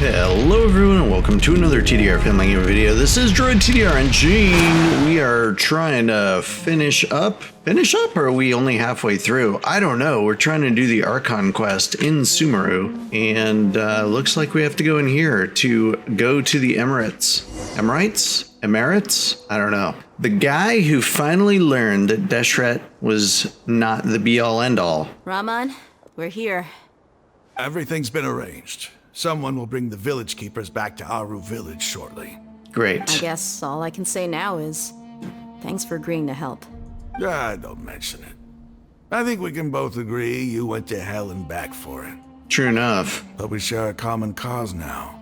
Hello everyone and welcome to another TDR Family Game video. This is DroydTDR and Gene. We are trying to finish up, or are we only halfway through? I don't know. We're trying to do the Archon Quest in Sumeru, and looks like we have to go in here to go to the Emirates? I don't know. The guy who finally learned that Deshret was not the be-all end-all. Rahman, we're here. Everything's been arranged. Someone will bring the village keepers back to Aru village shortly. Great. I guess all I can say now is thanks for agreeing to help. Don't mention it. I think we can both agree you went to hell and back for it. True enough. But we share a common cause now.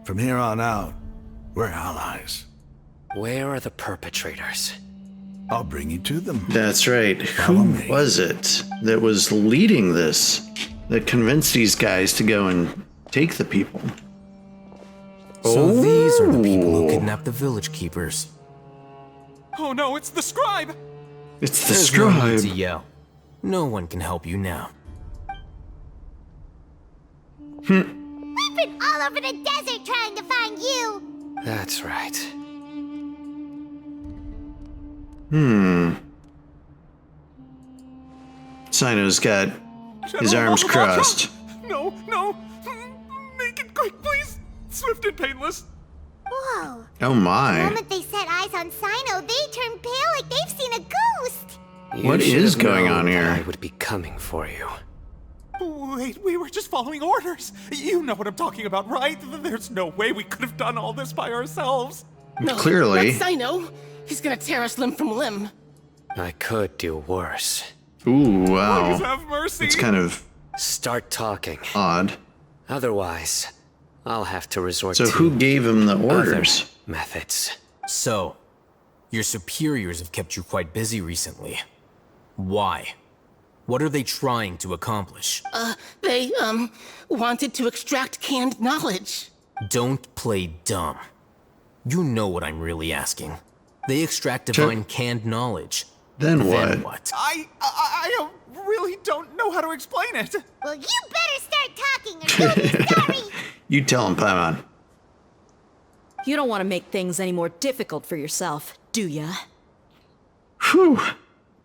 From here on out, we're allies. Where are the perpetrators? I'll bring you to them. That's right. Follow Who me. was it that was leading this? That convinced these guys to go and take the people? So these are the people who kidnapped the village keepers. Oh no, it's the scribe! It's the There's no need scribe. to yell. No one can help you now. We've been all over the desert trying to find you! That's right. Cyno's got his arms crossed. No, no! Make it quick, please! Swift and painless! Whoa. Oh The my. moment they set eyes on Cyno, they turn pale like they've seen a ghost! What You should is have going known on here? that I would be coming for you. Wait, we were just following orders! You know what I'm talking about, right? There's no way we could have done all this by ourselves! Clearly. Not Cyno. He's gonna tear us limb from limb. I could do worse. Ooh, Please wow. have mercy! It's kind of Start talking. odd. Otherwise, I'll have to resort So to who gave him the other orders? methods. So, your superiors have kept you quite busy recently. Why? What are they trying to accomplish? They, wanted to extract canned knowledge. Don't play dumb. You know what I'm really asking. They extract divine canned knowledge. Then Then what? what? I really don't know how to explain it! Well, you better start talking or you'll be sorry! You tell him, Paimon. You don't want to make things any more difficult for yourself, do ya? Whew.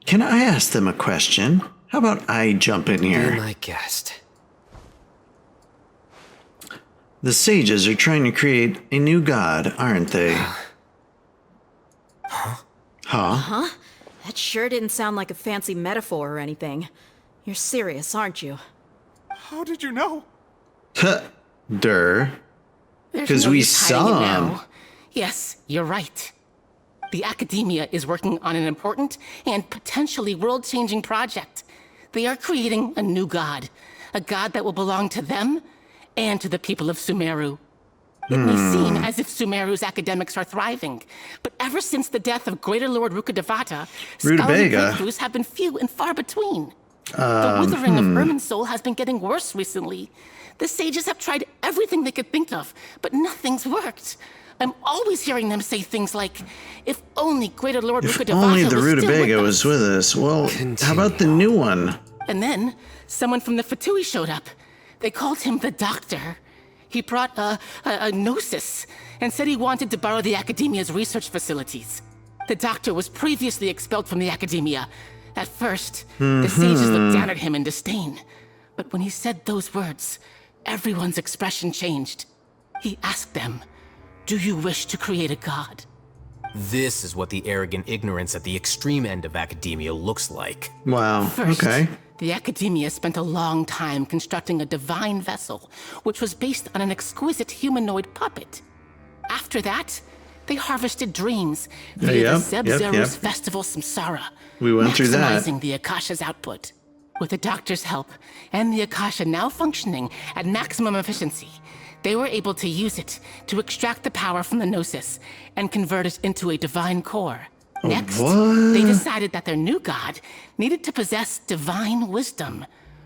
Can I ask them a question? How about I jump in Be here? my guest. The sages are trying to create a new god, aren't they? Huh? That sure didn't sound like a fancy metaphor or anything. You're serious, aren't you? How did you know? Durr. There's 'Cause no we use hiding saw it him. now. Yes, you're right. The academia is working on an important and potentially world-changing project. They are creating a new god. A god that will belong to them and to the people of Sumeru. It may seem as if Sumeru's academics are thriving, but ever since the death of Greater Lord Rukkhadevata, scholarly Rutabaga. breakthroughs have been few and far between. The withering of Irminsul has been getting worse recently. The sages have tried everything they could think of, but nothing's worked. I'm always hearing them say things like, if only Greater Lord If Rukkhadevata only the was still Rutabaga with was us. with us. Well, how about the new one? And then, someone from the Fatui showed up. They called him the Doctor. He brought a gnosis and said he wanted to borrow the Academia's research facilities. The Doctor was previously expelled from the Academia. At first, the sages looked down at him in disdain. But when he said those words, everyone's expression changed. He asked them, "Do you wish to create a god?" This is what the arrogant ignorance at the extreme end of academia looks like. Wow, First, okay. the Academia spent a long time constructing a divine vessel, which was based on an exquisite humanoid puppet. After that, they harvested dreams via yep, the Zeb-Zeru's yep. Festival Samsara, We went through that. maximizing the Akasha's output. With the Doctor's help, and the Akasha now functioning at maximum efficiency, they were able to use it to extract the power from the Gnosis and convert it into a divine core. Next, what? they decided that their new god needed to possess divine wisdom.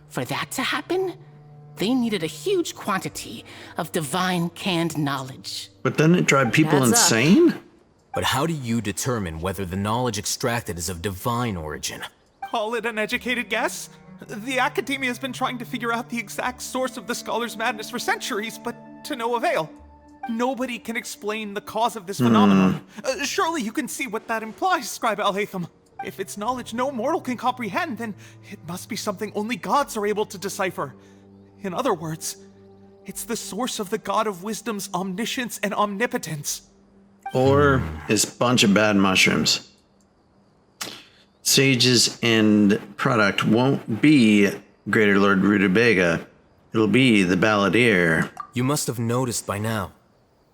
For that to happen, they needed a huge quantity of divine canned knowledge. But doesn't it drive people Adds up. insane? But how do you determine whether the knowledge extracted is of divine origin? Call it an educated guess? The academia has been trying to figure out the exact source of the scholar's madness for centuries, but to no avail. Nobody can explain the cause of this phenomenon. Surely you can see what that implies, Scribe Alhaitham. If it's knowledge no mortal can comprehend, then it must be something only gods are able to decipher. In other words, it's the source of the God of Wisdom's omniscience and omnipotence. Or is a bunch of bad mushrooms. Sage's end product won't be Greater Lord Rutabaga. It'll be the Balladeer. You must have noticed by now.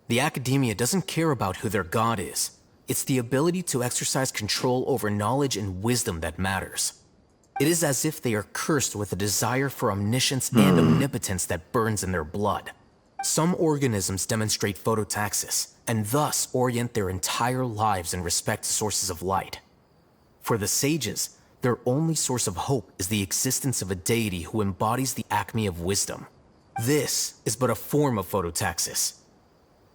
The Academia doesn't care about who their god is. It's the ability to exercise control over knowledge and wisdom that matters. It is as if they are cursed with a desire for omniscience and omnipotence that burns in their blood. Some organisms demonstrate phototaxis, and thus orient their entire lives in respect to sources of light. For the sages, their only source of hope is the existence of a deity who embodies the acme of wisdom. This is but a form of phototaxis.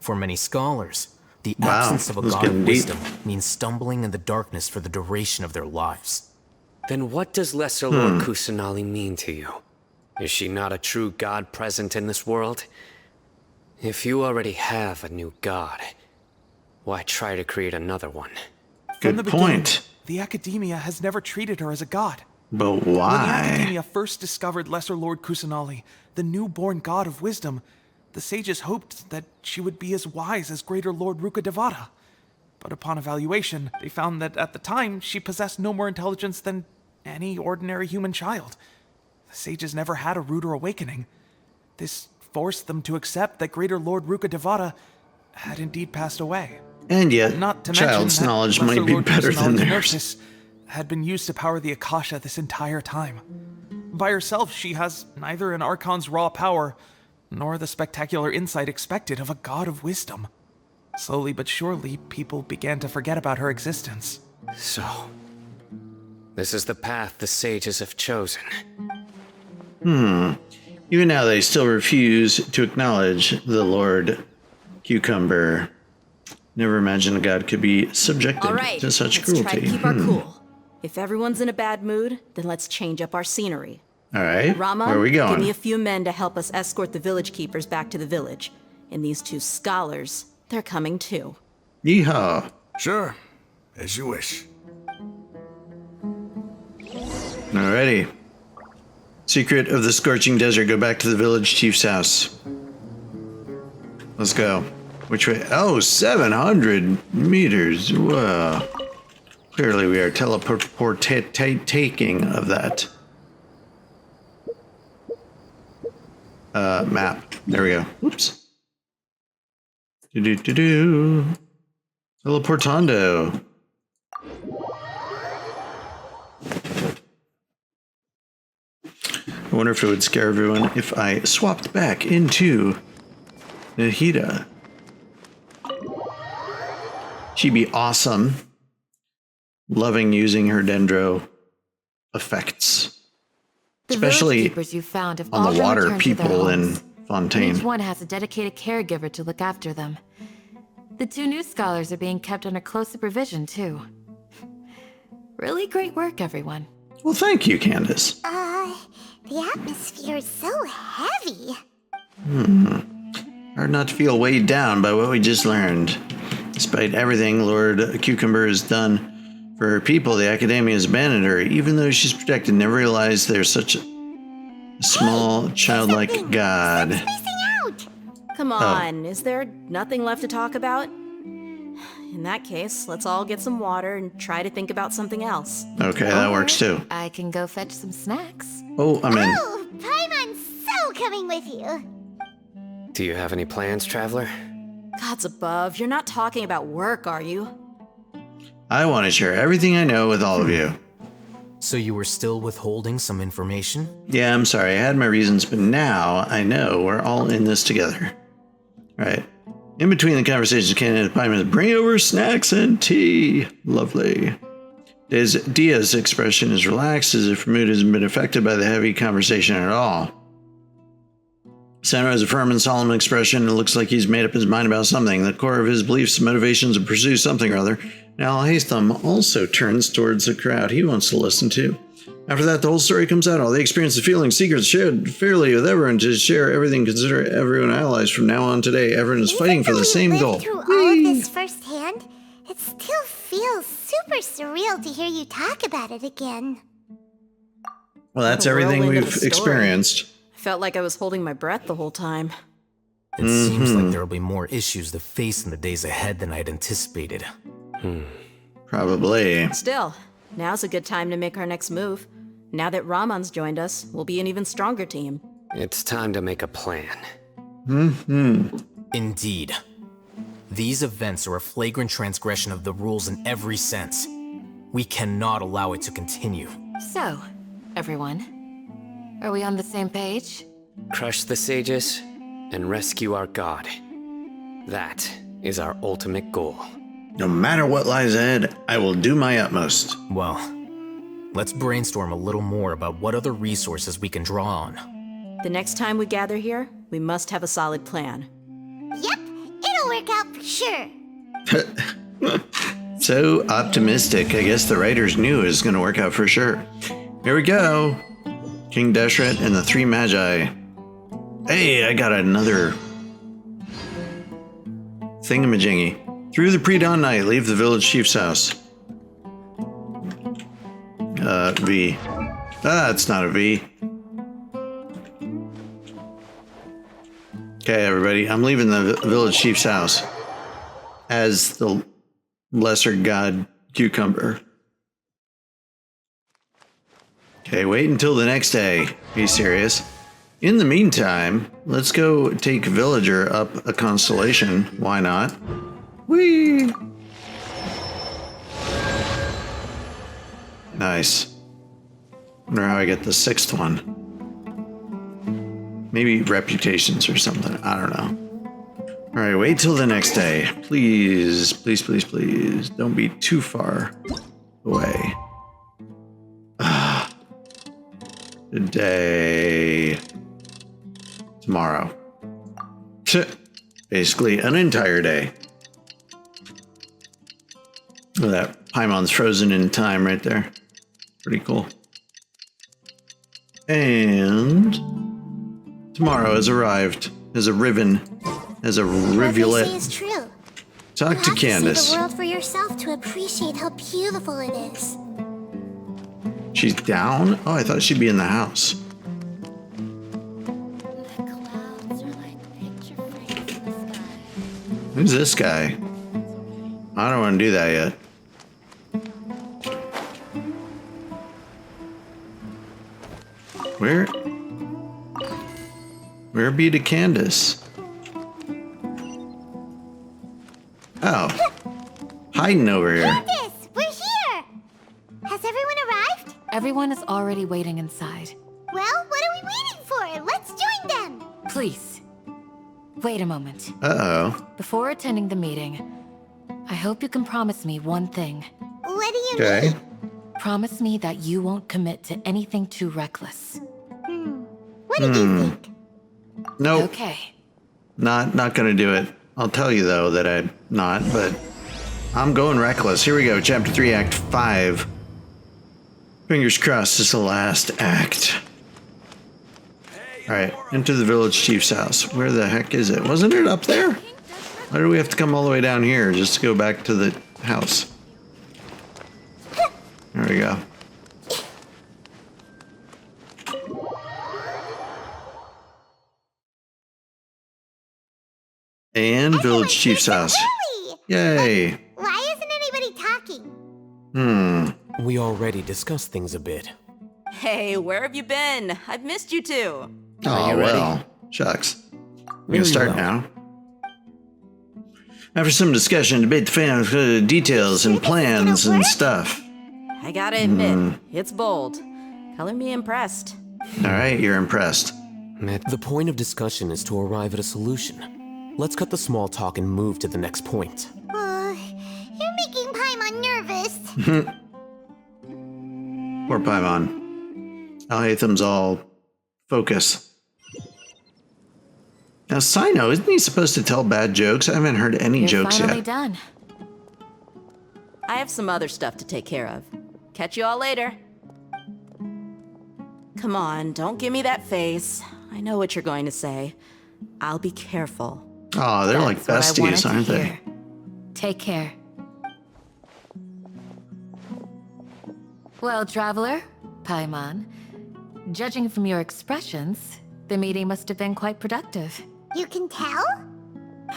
For many scholars, the absence of a god of wisdom means stumbling in the darkness for the duration of their lives. Then what does Lesser Lord Kusanali mean to you? Is she not a true god present in this world? If you already have a new god, why try to create another one? Good point. The Academia has never treated her as a god. But When the why? Academia first discovered Lesser Lord Kusanali, the newborn god of wisdom, the sages hoped that she would be as wise as Greater Lord Rukkhadevata. But upon evaluation, they found that at the time, she possessed no more intelligence than any ordinary human child. The sages never had a ruder awakening. This forced them to accept that Greater Lord Rukkhadevata had indeed passed away. And yet, Not to child's mention that knowledge Lesser might be Lord better than Kusanali's theirs. gnosis had been used to power the Akasha this entire time. By herself, she has neither an Archon's raw power, nor the spectacular insight expected of a god of wisdom. Slowly but surely, people began to forget about her existence. So, this is the path the sages have chosen. Even now, they still refuse to acknowledge the Lord Cucumber. Never imagined a god could be subjected All right, to such let's cruelty. try to keep our cool. If everyone's in a bad mood, then let's change up our scenery. All right, Rama, where are we going? give me a few men to help us escort the village keepers back to the village. And these two scholars, they're coming too. Yeehaw. Sure, as you wish. Alrighty. Secret of the Scorching Desert. Go back to the village chief's house. Let's go. Which way? Oh, 700 meters. Whoa. Clearly we are taking of that. Map. There we go. Whoops. Do. Teleportando. I wonder if it would scare everyone if I swapped back into Deyha. She'd be awesome. Loving using her dendro effects. The Especially village keepers you found have on all the been water returned to their people in homes. Fontaine. Each one has a dedicated caregiver to look after them. The two new scholars are being kept under close supervision, too. Really great work, everyone. Well, thank you, Candace. The atmosphere is so heavy. Hard not to feel weighed down by what we just learned. Despite everything Lord Cucumber has done for her people, the Academia has abandoned her, even though she's protected. Never realized there's such a small, childlike god. Spacing out. Come on, is there nothing left to talk about? In that case, let's all get some water and try to think about something else. Okay, that works too. I can go fetch some snacks. Oh, I'm in. Oh, Paimon's so coming with you. Do you have any plans, traveler? Gods above, you're not talking about work, are you? I want to share everything I know with all of you. So you were still withholding some information? Yeah, I'm sorry. I had my reasons, but now I know we're all in this together. Right. In between the conversations, Candace and Paimon's bring over snacks and tea. Lovely. Dia's expression is relaxed, as if her mood hasn't been affected by the heavy conversation at all. Cyno has a firm and solemn expression, and it looks like he's made up his mind about something. The core of his beliefs and motivations to pursue something or other. Now Alhaitham also turns towards the crowd he wants to listen to. After that, the whole story comes out. All the experience, the feelings, secrets shared fairly with everyone to share everything. Consider everyone allies from now on today. Everyone is fighting for the same goal. Through all of this firsthand, it still feels super surreal to hear you talk about it again. Well, that's The everything whirlwind of we've the story. experienced. I felt like I was holding my breath the whole time. It seems like there will be more issues to face in the days ahead than I'd anticipated. Probably. Still, now's a good time to make our next move. Now that Ramon's joined us, we'll be an even stronger team. It's time to make a plan. Indeed. These events are a flagrant transgression of the rules in every sense. We cannot allow it to continue. So, everyone, are we on the same page? Crush the sages and rescue our god. That is our ultimate goal. No matter what lies ahead, I will do my utmost. Well, let's brainstorm a little more about what other resources we can draw on. The next time we gather here, we must have a solid plan. Yep, it'll work out for sure. So optimistic. I guess the writers knew it was going to work out for sure. Here we go. King Deshret and the three magi. Hey, I got another thingamajiggy. Through the pre-dawn night, leave the village chief's house. V. Ah, it's not a V. Okay, everybody, I'm leaving the village chief's house as the lesser god cucumber. Okay, wait until the next day. Be serious. In the meantime, let's go take Villager up a constellation. Why not? Whee! Nice. Wonder how I get the sixth one. Maybe reputations or something. I don't know. All right, wait till the next day. Please, please, please, please. Don't be too far away. Today. Tomorrow. Basically an entire day. Look at that. Paimon's frozen in time right there. Pretty cool. And tomorrow has arrived as a ribbon, as a rivulet. What they say is true. Talk You to have Candace. see the world for yourself to appreciate how beautiful it is. She's down? Oh, I thought she'd be in the house. The clouds are like picture frames in the sky. Who's this guy? I don't want to do that yet. Where be to Candace? Oh. Hiding over here. Candace, we're here! Has everyone arrived? Everyone is already waiting inside. Well, what are we waiting for? Let's join them! Please, wait a moment. Uh-oh. Before attending the meeting, I hope you can promise me one thing. What do you Okay. mean? Promise me that you won't commit to anything too reckless. What do you think? Nope. Okay. Not gonna do it. I'll tell you though that I'm not, but I'm going reckless. Here we go, Chapter 3, Act 5. Fingers crossed it's the last act. Alright, into the village chief's house. Where the heck is it? Wasn't it up there? Why do we have to come all the way down here just to go back to the house? There we go. And village chief's house. Early! Yay. Why isn't anybody talking? We already discussed things a bit. Hey, where have you been? I've missed you too. Oh, you ready? well. Shucks. We Very can start well. now. After some discussion, debate the fans, details and plans and stuff. I gotta admit, it's bold. Color me impressed. All right, you're impressed. The point of discussion is to arrive at a solution. Let's cut the small talk and move to the next point. You're making Paimon nervous. Poor Paimon. Alhaitham's all focus. Now, Cyno, isn't he supposed to tell bad jokes? I haven't heard any You're jokes finally yet. done. I have some other stuff to take care of. Catch you all later. Come on, don't give me that face. I know what you're going to say. I'll be careful. Oh, they're like That's what I besties, wanted aren't to they? hear. Take care. Well, traveler, Paimon, judging from your expressions, the meeting must have been quite productive. You can tell?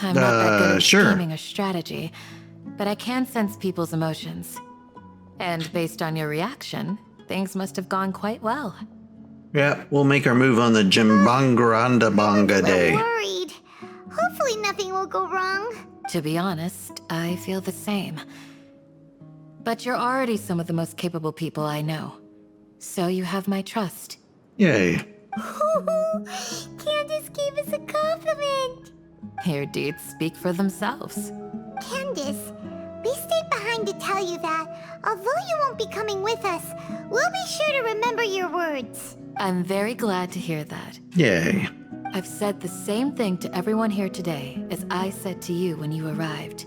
I'm not that good at sure. scheming or strategy, but I can sense people's emotions. And based on your reaction, things must have gone quite well. Yeah, we'll make our move on the Jimbangaranda Banga I'm day. worried. Hopefully nothing will go wrong. To be honest, I feel the same. But you're already some of the most capable people I know. So you have my trust. Yay. Candace gave us a compliment. Your deeds speak for themselves. Candace, we stayed behind to tell you that, although you won't be coming with us, we'll be sure to remember your words. I'm very glad to hear that. Yay. I've said the same thing to everyone here today as I said to you when you arrived.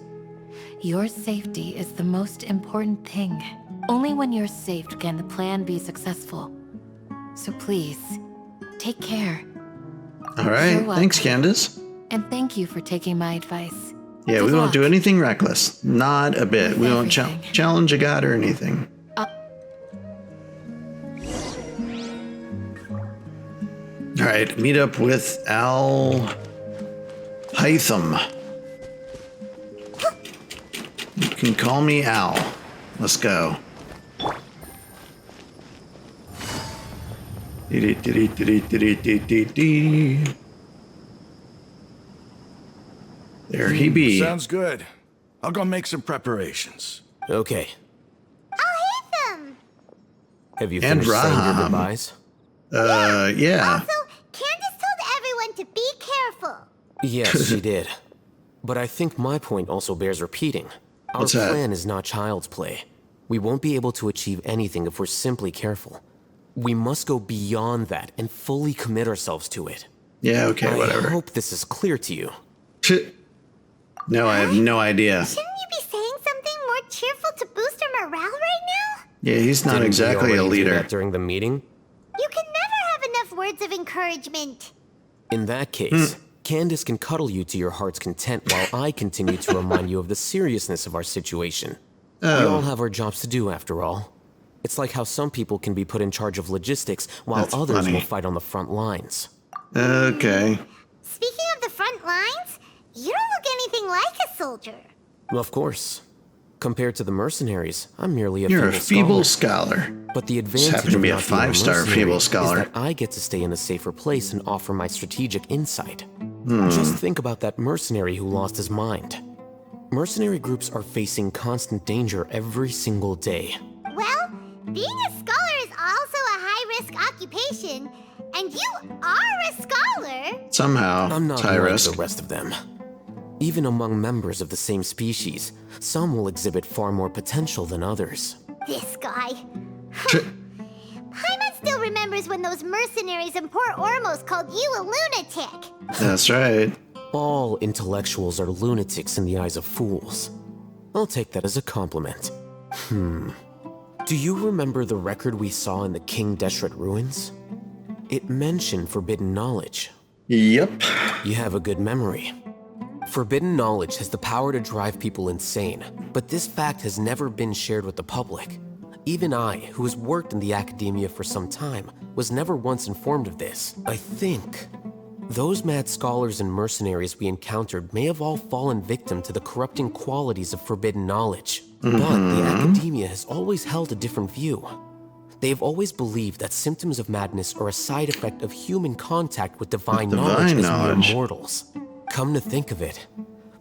Your safety is the most important thing. Only when you're safe can the plan be successful. So please, take care. All right. You're welcome. Thanks, Candace. And thank you for taking my advice. Yeah, Good we won't do luck. anything reckless. Not a bit. We won't Everything. challenge a god or anything. All right, meet up with Alhaitham. You can call me Al. Let's go. There he be. Sounds good. I'll go make some preparations. Okay. Alhaitham! Have you And finished saying your Raham. goodbyes? Yeah. Also, Candace told everyone to be careful. Yes, she did. But I think my point also bears repeating. Our What's that? plan is not child's play. We won't be able to achieve anything if we're simply careful. We must go beyond that and fully commit ourselves to it. Yeah, okay, I whatever. hope this is clear to you. No, I have no idea. Shouldn't you be saying something more cheerful to boost our morale right now? Yeah, he's not Didn't we exactly a already do leader. that during the meeting? You can never have enough words of encouragement. In that case, Candace can cuddle you to your heart's content while I continue to remind you of the seriousness of our situation. We all have our jobs to do, after all. It's like how some people can be put in charge of logistics while That's others funny. will fight on the front lines. Okay. Speaking of the front lines, you don't look anything like a soldier. Of course. Compared to the mercenaries, I'm merely a You're a feeble feeble scholar. scholar. But the Just advantage happen to of be a not being 5-star mercenary feeble scholar. is that I get to stay in a safer place and offer my strategic insight. Just think about that mercenary who lost his mind. Mercenary groups are facing constant danger every single day. Well, being a scholar is also a high-risk occupation, and you are a scholar. Somehow, I'm not high like risk. the rest of them. Even among members of the same species, some will exhibit far more potential than others. This guy. Paimon still remembers when those mercenaries in Port Ormos called you a lunatic. That's right. All intellectuals are lunatics in the eyes of fools. I'll take that as a compliment. Do you remember the record we saw in the King Deshret ruins? It mentioned forbidden knowledge. Yep. You have a good memory. Forbidden knowledge has the power to drive people insane, but this fact has never been shared with the public. Even I, who has worked in the academia for some time, was never once informed of this. I think those mad scholars and mercenaries we encountered may have all fallen victim to the corrupting qualities of forbidden knowledge. But the academia has always held a different view. They have always believed that symptoms of madness are a side effect of human contact with divine knowledge as knowledge. mere mortals. Come to think of it,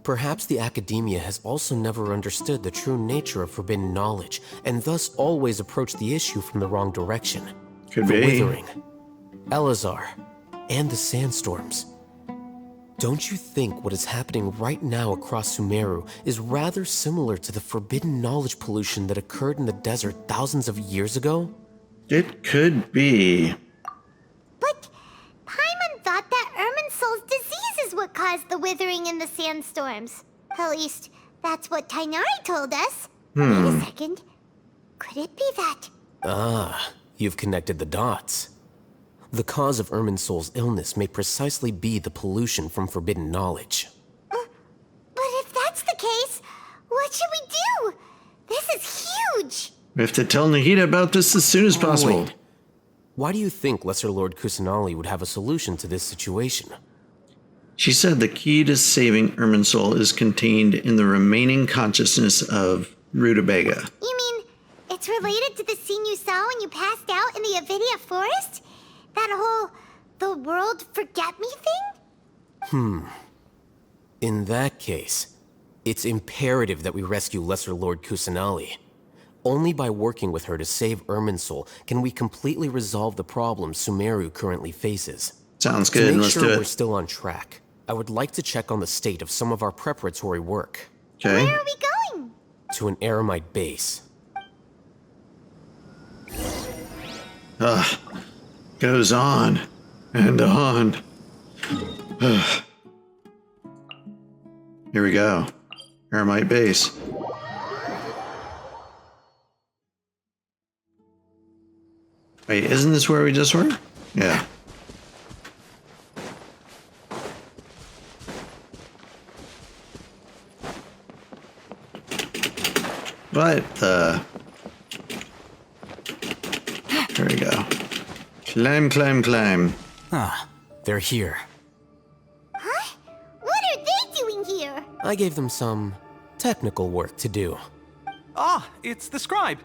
perhaps the academia has also never understood the true nature of forbidden knowledge, and thus always approached the issue from the wrong direction. Could The be. Withering, Elazar, and the sandstorms. Don't you think what is happening right now across Sumeru is rather similar to the forbidden knowledge pollution that occurred in the desert thousands of years ago? It could be. But Paimon thought that Irminsul's disease is what caused the withering in the sandstorms. At least, that's what Tainari told us. Wait a second. Could it be that? Ah, you've connected the dots. The cause of Irminsul's illness may precisely be the pollution from forbidden knowledge. But if that's the case, what should we do? This is huge! We have to tell Nahida about this as soon as possible. Wait. Why do you think Lesser Lord Kusanali would have a solution to this situation? She said the key to saving Irminsul is contained in the remaining consciousness of Rutabaga. You mean it's related to the scene you saw when you passed out in the Avidia forest? That whole the world forget me thing? In that case, it's imperative that we rescue Lesser Lord Kusanali. Only by working with her to save Irminsul can we completely resolve the problems Sumeru currently faces. Sounds good. To make Let's sure do we're it. still on track, I would like to check on the state of some of our preparatory work. Okay. Where are we going? To an Eremite base. Goes on and on. Here we go. Eremite base. Wait, isn't this where we just were? Yeah. What the? There we go. Climb, climb, climb. Ah, they're here. Huh? What are they doing here? I gave them some technical work to do. Ah, it's the scribe.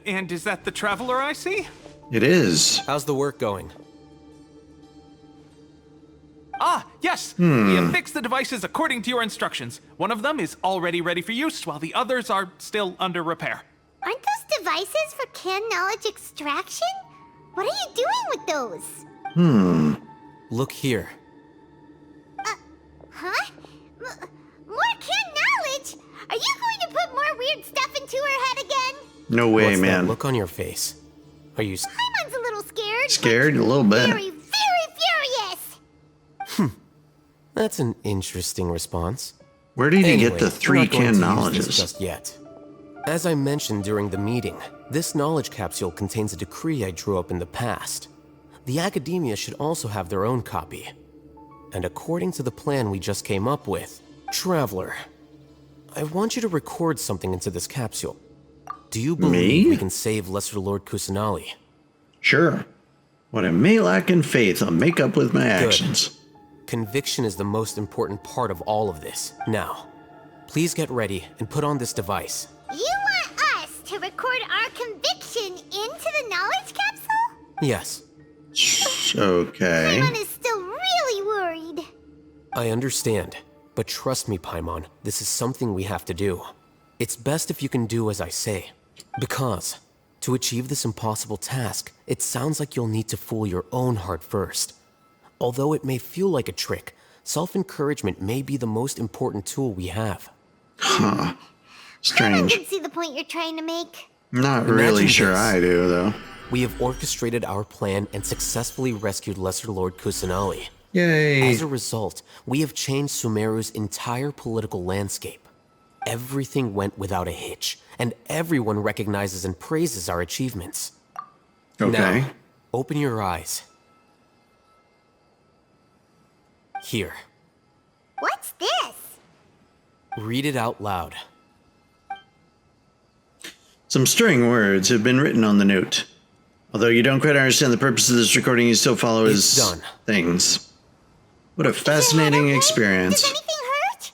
And is that the traveler I see? It is. How's the work going? Ah, yes! We have fixed the devices according to your instructions. One of them is already ready for use, while the others are still under repair. Aren't those devices for can knowledge extraction? What are you doing with those? Look here. Huh? More can knowledge? Are you going to put more weird stuff into her head again? No way, What's man. that look on your face? Are you... Paimon's a little scared. Scared? A little bit. Very, very furious. That's an interesting response. Where did he get the Anyway, we're three not going can to use knowledges? this just yet. As I mentioned during the meeting, this knowledge capsule contains a decree I drew up in the past. The academia should also have their own copy. And according to the plan we just came up with, Traveler, I want you to record something into this capsule. Do you believe Me? we can save Lesser Lord Kusanali? Sure. What I may lack in faith, I'll make up with my actions. Conviction is the most important part of all of this. Now, please get ready and put on this device. You want us to record our conviction into the knowledge capsule? Yes, Okay. Paimon is still really worried. I understand. But trust me, Paimon, this is something we have to do. It's best if you can do as I say. Because, to achieve this impossible task, it sounds like you'll need to fool your own heart first. Although it may feel like a trick, self-encouragement may be the most important tool we have. Paimon Strange. can see the point you're trying to make. Not really Imagine sure this. I do, though. We have orchestrated our plan and successfully rescued Lesser Lord Kusanali. Yay. As a result, we have changed Sumeru's entire political landscape. Everything went without a hitch, and everyone recognizes and praises our achievements. Okay. Now, open your eyes. Here, What's this? read it out loud. Some stirring words have been written on the note. Although you don't quite understand the purpose of this recording, you still follow his It's done. things. What a fascinating Does experience. anything hurt?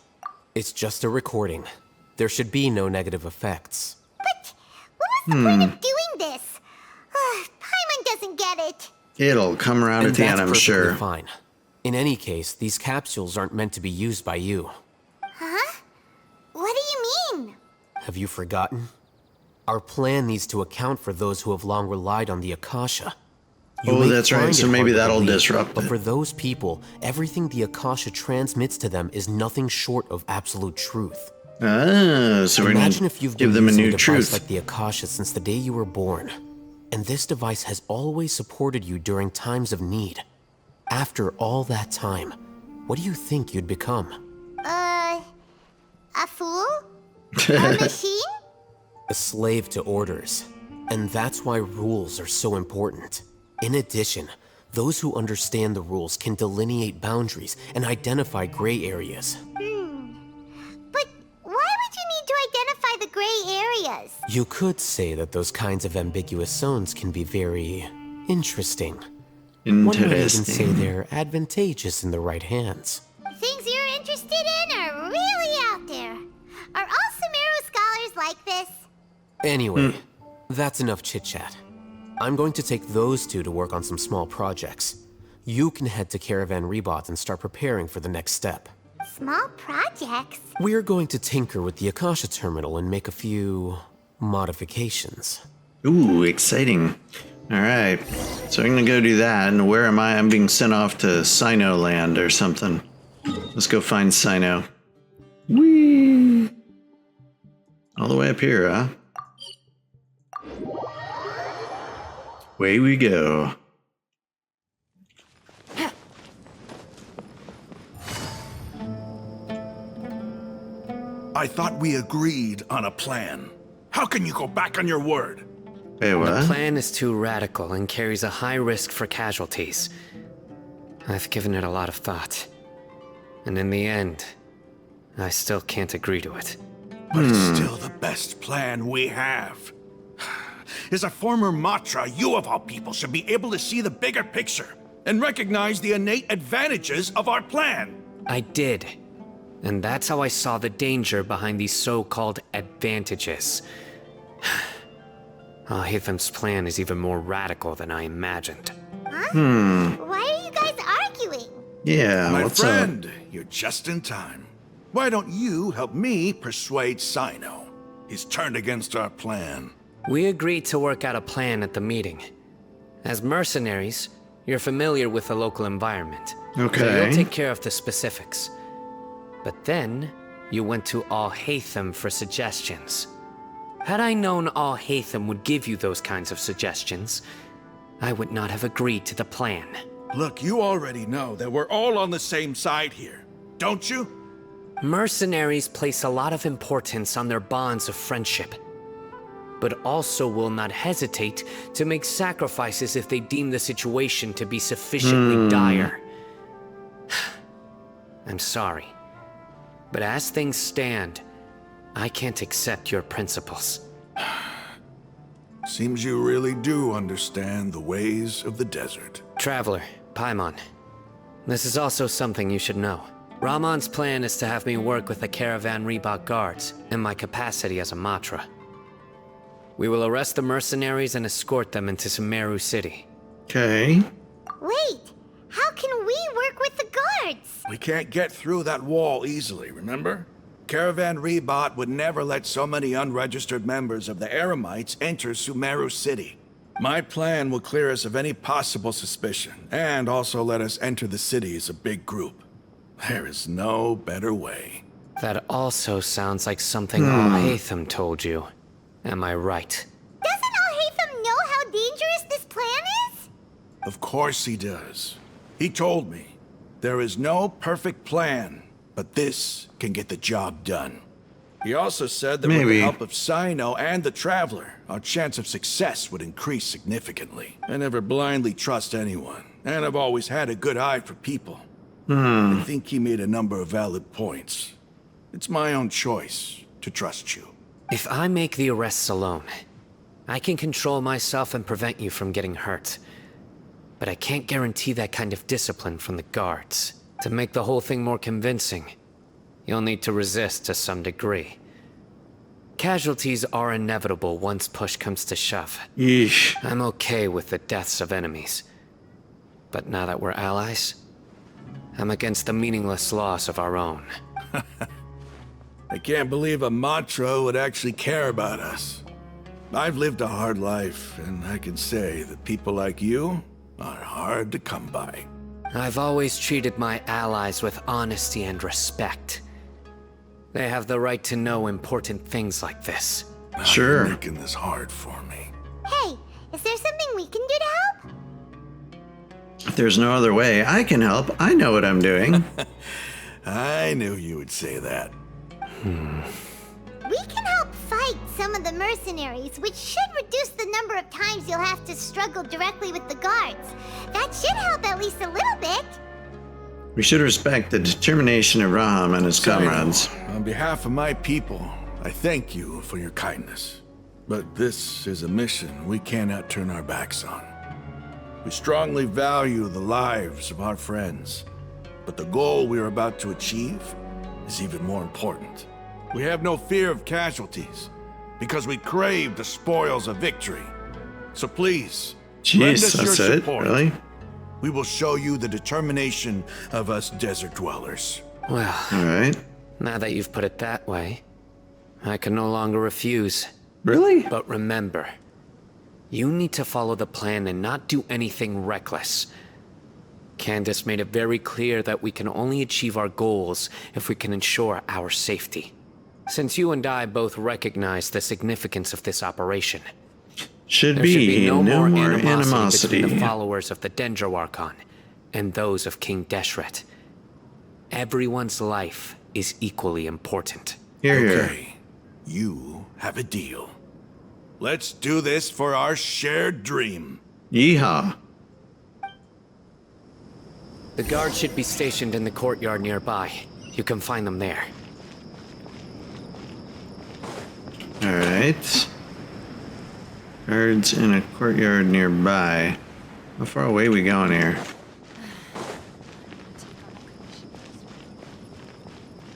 It's just a recording. There should be no negative effects. But what was the point of doing this? Paimon doesn't get it. It'll come around And at the that's end, I'm perfectly sure. fine. In any case, these capsules aren't meant to be used by you. Huh? What do you mean? Have you forgotten? Our plan needs to account for those who have long relied on the Akasha. You Oh, may that's right, find so it maybe hard to that'll believe, disrupt But it. for those people, everything the Akasha transmits to them is nothing short of absolute truth. Ah, so we're Imagine gonna if you've give been them a using new a device truth. like the Akasha since the day you were born. And this device has always supported you during times of need. After all that time, what do you think you'd become? A fool? A machine? A slave to orders. And that's why rules are so important. In addition, Those who understand the rules can delineate boundaries and identify gray areas. But why would you need to identify the gray areas? You could say that those kinds of ambiguous zones can be very interesting. One might even say they're advantageous in the right hands. Things you're interested in are really out there. Are all Sumeru scholars like this? Anyway, that's enough chit-chat. I'm going to take those two to work on some small projects. You can head to Caravan Rebot and start preparing for the next step. Small projects? We're going to tinker with the Akasha terminal and make a few modifications. Ooh, exciting. All right, so I'm gonna go do that. And where am I? I'm being sent off to Cyno land or something. Let's go find Cyno. Whee! All the way up here, huh? Away we go. I thought we agreed on a plan. How can you go back on your word? Wait, what? The plan is too radical and carries a high risk for casualties. I've given it a lot of thought. And in the end, I still can't agree to it. But it's still the best plan we have. As a former Matra, you of all people should be able to see the bigger picture and recognize the innate advantages of our plan. I did. And that's how I saw the danger behind these so-called advantages. Alhaitham's plan is even more radical than I imagined. Huh? Why are you guys arguing? Yeah, My what's friend, up? you're just in time. Why don't you help me persuade Cyno? He's turned against our plan. We agreed to work out a plan at the meeting. As mercenaries, you're familiar with the local environment. Okay. So you'll take care of the specifics. But then, you went to Alhaitham for suggestions. Had I known Alhaitham would give you those kinds of suggestions, I would not have agreed to the plan. Look, you already know that we're all on the same side here, don't you? Mercenaries place a lot of importance on their bonds of friendship, but also will not hesitate to make sacrifices if they deem the situation to be sufficiently dire. I'm sorry, but as things stand, I can't accept your principles. Seems you really do understand the ways of the desert. Traveler, Paimon, this is also something you should know. Ramon's plan is to have me work with the Caravan Rebot guards in my capacity as a Matra. We will arrest the mercenaries and escort them into Sumeru City. Okay. Wait, how can we work with the guards? We can't get through that wall easily, remember? Caravan Rebot would never let so many unregistered members of the Eremites enter Sumeru City. My plan will clear us of any possible suspicion, and also let us enter the city as a big group. There is no better way. That also sounds like something Alhaitham told you. Am I right? Doesn't Alhaitham know how dangerous this plan is? Of course he does. He told me, there is no perfect plan, but this can get the job done. He also said that with the help of Cyno and the Traveler, our chance of success would increase significantly. I never blindly trust anyone, and I've always had a good eye for people. I think he made a number of valid points. It's my own choice to trust you. If I make the arrests alone, I can control myself and prevent you from getting hurt. But I can't guarantee that kind of discipline from the guards. To make the whole thing more convincing, you'll need to resist to some degree. Casualties are inevitable once push comes to shove. Yeesh. I'm okay with the deaths of enemies. But now that we're allies, I'm against the meaningless loss of our own. I can't believe a Matra would actually care about us. I've lived a hard life, and I can say that people like you are hard to come by. I've always treated my allies with honesty and respect. They have the right to know important things like this. Sure. You're making this hard for me. Hey, is there something we can do to help? If there's no other way, I can help. I know what I'm doing. I knew you would say that. We can help fight some of the mercenaries, which should reduce the number of times you'll have to struggle directly with the guards. That should help at least a little bit. We should respect the determination of Raham and his comrades. On behalf of my people, I thank you for your kindness. But this is a mission we cannot turn our backs on. We strongly value the lives of our friends, but the goal we are about to achieve is even more important. We have no fear of casualties, because we crave the spoils of victory. So please, lend us your Jeez, that's it? support. Really? We will show you the determination of us desert dwellers. Well, Alright. now that you've put it that way, I can no longer refuse. Really? But remember, you need to follow the plan and not do anything reckless. Candace made it very clear that we can only achieve our goals if we can ensure our safety. Since you and I both recognize the significance of this operation, Should there should be be no more animosity. animosity between the followers of the Sumeru Archon and those of King Deshret. Everyone's life is equally important. Here, here. Okay, you have a deal. Let's do this for our shared dream. Yeehaw. The guards should be stationed in the courtyard nearby. You can find them there. Alright. Guards in a courtyard nearby. How far away are we going here?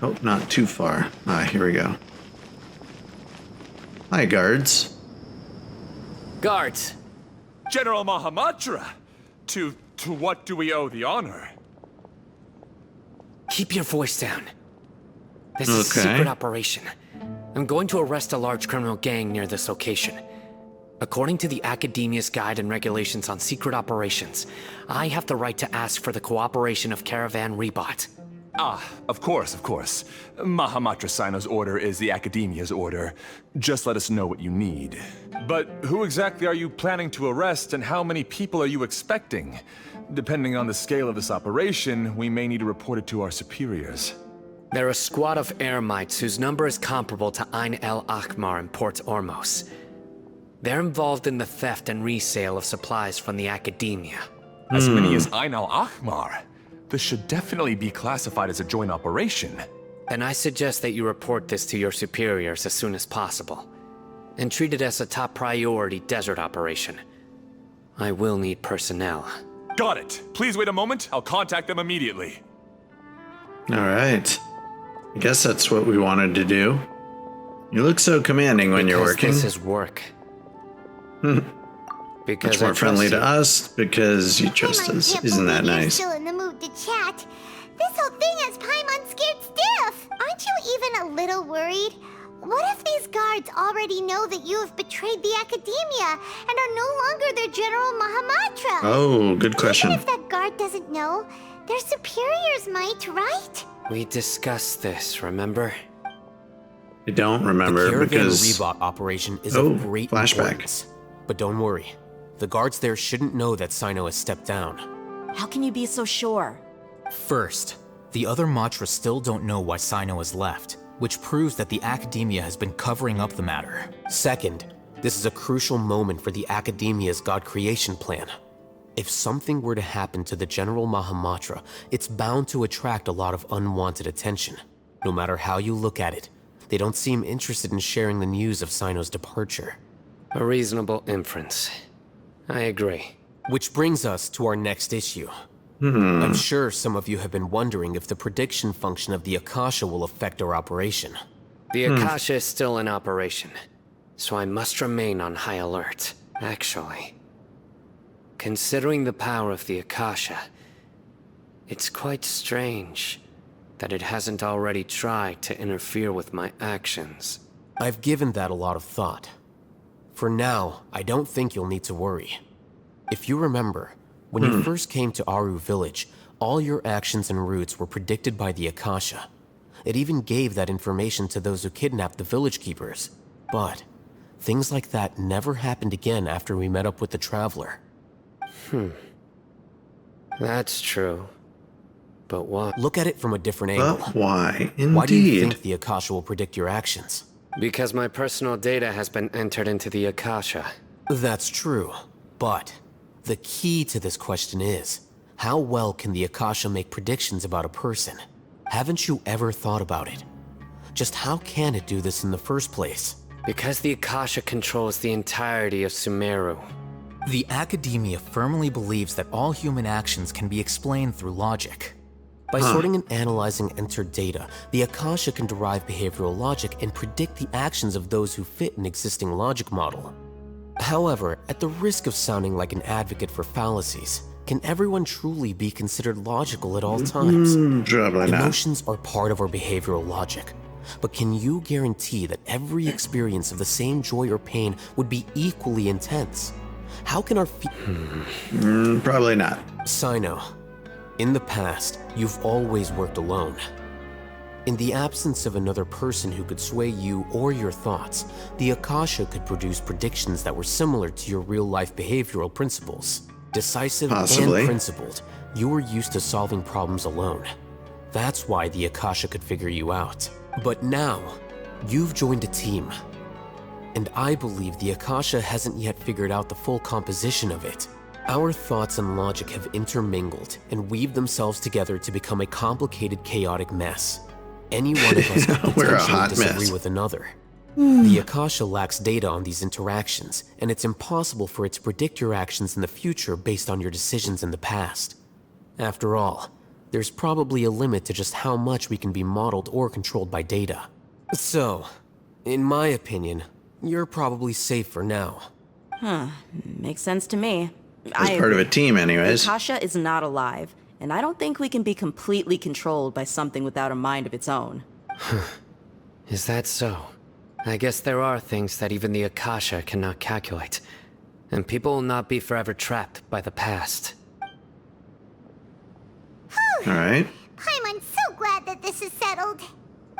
Oh, not too far. Ah, here we go. Hi, guards. Guards! General Mahamatra! To what do we owe the honor? Keep your voice down. This is a Okay. secret operation. I'm going to arrest a large criminal gang near this location. According to the Academia's Guide and Regulations on Secret Operations, I have the right to ask for the cooperation of Caravan Rebot. Ah, of course, of course. Mahamatra Cyno's order is the Academia's order. Just let us know what you need. But who exactly are you planning to arrest, and how many people are you expecting? Depending on the scale of this operation, we may need to report it to our superiors. They're a squad of Eremites whose number is comparable to Ain El Akhmar in Port Ormos. They're involved in the theft and resale of supplies from the Academia. As many as Ain al-Akhmar. This should definitely be classified as a joint operation. And I suggest that you report this to your superiors as soon as possible, and treat it as a top priority desert operation. I will need personnel. Got it. Please wait a moment. I'll contact them immediately. Alright. I guess that's what we wanted to do. You look so commanding when you're working. This is work. Because Much more I friendly trust to you. us because you trust Paimon us. can't Isn't that believe you're nice? still in the mood to chat. This whole thing has Paimon scared stiff. Aren't you even a little worried? What if these guards already know that you have betrayed the Academia and are no longer their General Mahamatra? Oh, good question. Even if that guard doesn't know, their superiors might, right? We discussed this, remember? I don't The remember Caravan because Rebot operation is Oh, of great flashback. importance. But don't worry, the guards there shouldn't know that Cyno has stepped down. How can you be so sure? First, the other Matra still don't know why Cyno has left, which proves that the Academia has been covering up the matter. Second, this is a crucial moment for the Academia's God creation plan. If something were to happen to the General Mahamatra, it's bound to attract a lot of unwanted attention. No matter how you look at it, they don't seem interested in sharing the news of Cyno's departure. A reasonable inference. I agree. Which brings us to our next issue. I'm sure some of you have been wondering if the prediction function of the Akasha will affect our operation. The Akasha is still in operation, so I must remain on high alert. Actually, considering the power of the Akasha, it's quite strange that it hasn't already tried to interfere with my actions. I've given that a lot of thought. For now, I don't think you'll need to worry. If you remember, when you first came to Aru Village, all your actions and routes were predicted by the Akasha. It even gave that information to those who kidnapped the village keepers. But things like that never happened again after we met up with the Traveler. That's true. But what? Look at it from a different angle. But why? Why do you Indeed. think the Akasha will predict your actions? Because my personal data has been entered into the Akasha. That's true, but the key to this question is, how well can the Akasha make predictions about a person? Haven't you ever thought about it? Just how can it do this in the first place? Because the Akasha controls the entirety of Sumeru. The Academia firmly believes that all human actions can be explained through logic. By sorting and analyzing entered data, the Akasha can derive behavioral logic and predict the actions of those who fit an existing logic model. However, at the risk of sounding like an advocate for fallacies, can everyone truly be considered logical at all times? Probably not. Emotions are part of our behavioral logic. But can you guarantee that every experience of the same joy or pain would be equally intense? How can our Probably not. Cyno, in the past, you've always worked alone. In the absence of another person who could sway you or your thoughts, the Akasha could produce predictions that were similar to your real-life behavioral principles. Decisive Possibly. and principled, you were used to solving problems alone. That's why the Akasha could figure you out. But now, you've joined a team. And I believe the Akasha hasn't yet figured out the full composition of it. Our thoughts and logic have intermingled and weaved themselves together to become a complicated, chaotic mess. Any one of us could We're a potentially hot disagree mess. with another. The Akasha lacks data on these interactions, and it's impossible for it to predict your actions in the future based on your decisions in the past. After all, there's probably a limit to just how much we can be modeled or controlled by data. So, in my opinion, you're probably safe for now. Makes sense to me. As part of a team, anyways. Akasha is not alive, and I don't think we can be completely controlled by something without a mind of its own. Is that so? I guess there are things that even the Akasha cannot calculate. And people will not be forever trapped by the past. All right. Paimon's so glad that this is settled.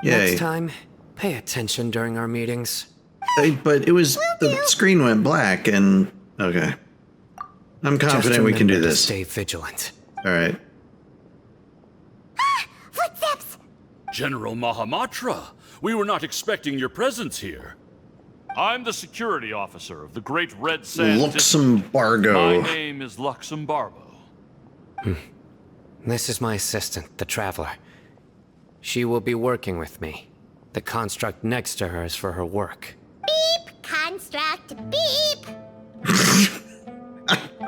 Yay. Next time, pay attention during our meetings. But it was, Will the do. screen went black and, okay. I'm confident Just we can do remember to this. stay vigilant. All right. Footsteps! General Mahamatra, we were not expecting your presence here. I'm the security officer of the Great Red Sand District. Luxembargo. My name is Luxembargo. This is my assistant, the Traveler. She will be working with me. The construct next to her is for her work. Beep! Construct! Beep!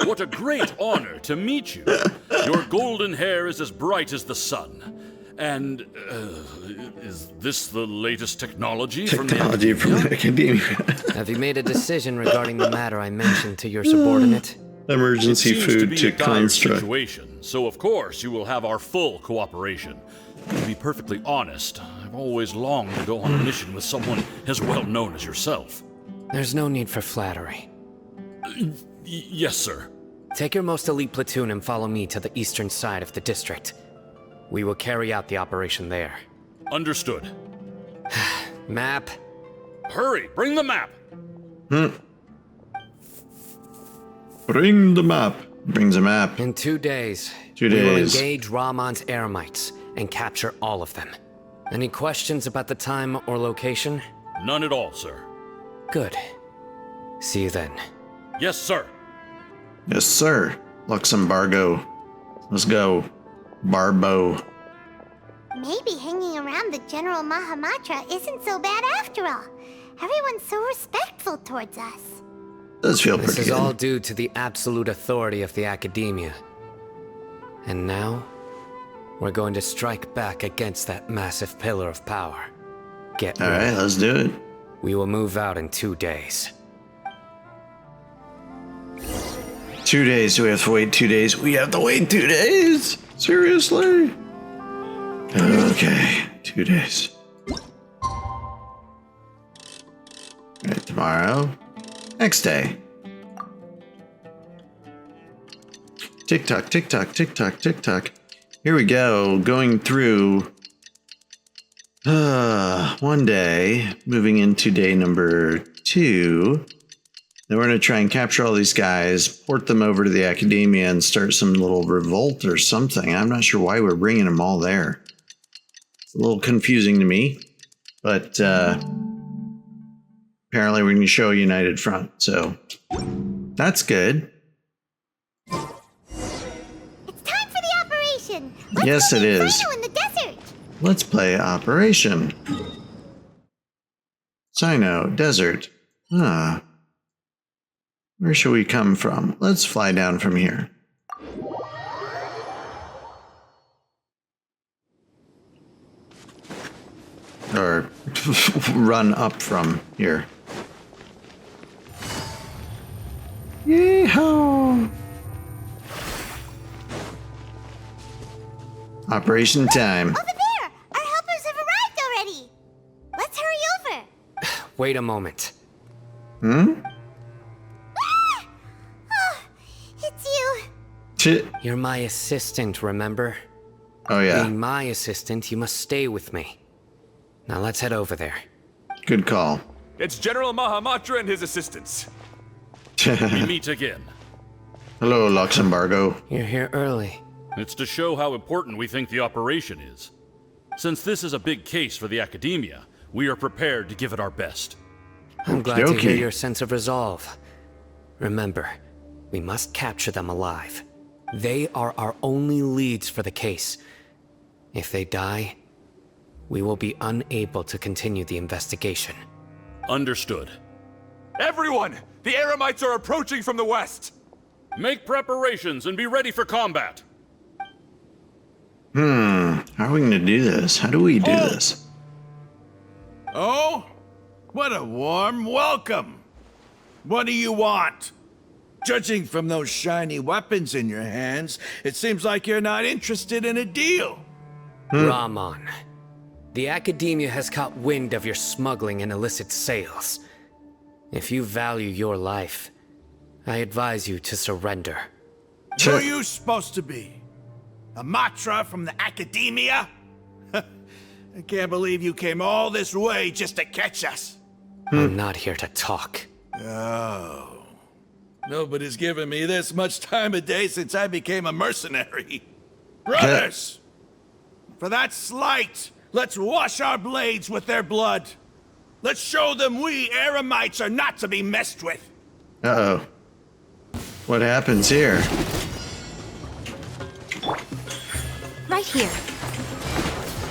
What a great honor to meet you. Your golden hair is as bright as the sun. And, is this the latest technology from the Technology from the Academia. Have you made a decision regarding the matter I mentioned to your subordinate? Emergency It seems to food be to a dire construct. situation, so of course you will have our full cooperation. To be perfectly honest, I've always longed to go on a mission with someone as well known as yourself. There's no need for flattery. Yes, sir. Take your most elite platoon and follow me to the eastern side of the district. We will carry out the operation there. Understood. Map? Hurry, bring the map! Bring the map. Brings a map. In 2 days, 2 we will days. engage Ramon's Eremites and capture all of them. Any questions about the time or location? None at all, sir. Good. See you then. Yes, sir. Yes, sir. Luxembargo. Let's go. Barbo. Maybe hanging around the General Mahamatra isn't so bad after all. Everyone's so respectful towards us. Does feel This pretty is good. all due to the absolute authority of the Academia. And now, we're going to strike back against that massive pillar of power. Get All ready. right, let's do it. We will move out in 2 days. 2 days. Do we have to wait 2 days? We have to wait 2 days? Seriously? Okay, 2 days. Right, tomorrow. Next day. Tick tock, tick tock, tick tock, tick tock. Here we go. Going through 1 day, moving into day number 2. Then we're going to try and capture all these guys, port them over to the Academia, and start some little revolt or something. I'm not sure why we're bringing them all there. It's a little confusing to me, but apparently we can show a united front, so that's good. It's time for the operation. Let's Yes, go it meet is. Cyno in the desert. Let's play Operation. Cyno, desert. Ah. Where should we come from? Let's fly down from here. Or run up from here. Yeehaw! Operation time. Over there! Our helpers have arrived already! Let's hurry over! Wait a moment. Hmm? Ah! Oh, it's you! You're my assistant, remember? Oh, yeah. Being my assistant, you must stay with me. Now let's head over there. Good call. It's General Mahamatra and his assistants. We meet again. Hello, Luxembourgo. You're here early. It's to show how important we think the operation is. Since this is a big case for the Academia, we are prepared to give it our best. I'm glad to hear Okey-dokey. your sense of resolve. Remember, we must capture them alive. They are our only leads for the case. If they die, we will be unable to continue the investigation. Understood. Everyone! The Eremites are approaching from the west! Make preparations and be ready for combat. How are we going to do this? How do we do this? Oh? What a warm welcome. What do you want? Judging from those shiny weapons in your hands, it seems like you're not interested in a deal. Rahman, the Academia has caught wind of your smuggling and illicit sales. If you value your life, I advise you to surrender. Who are you supposed to be? A Matra from the Academia? I can't believe you came all this way just to catch us. I'm not here to talk. Oh. Nobody's given me this much time of day since I became a mercenary. Brothers! For that slight, let's wash our blades with their blood. Let's show them we Eremites are not to be messed with. Uh-oh. What happens here? Right here.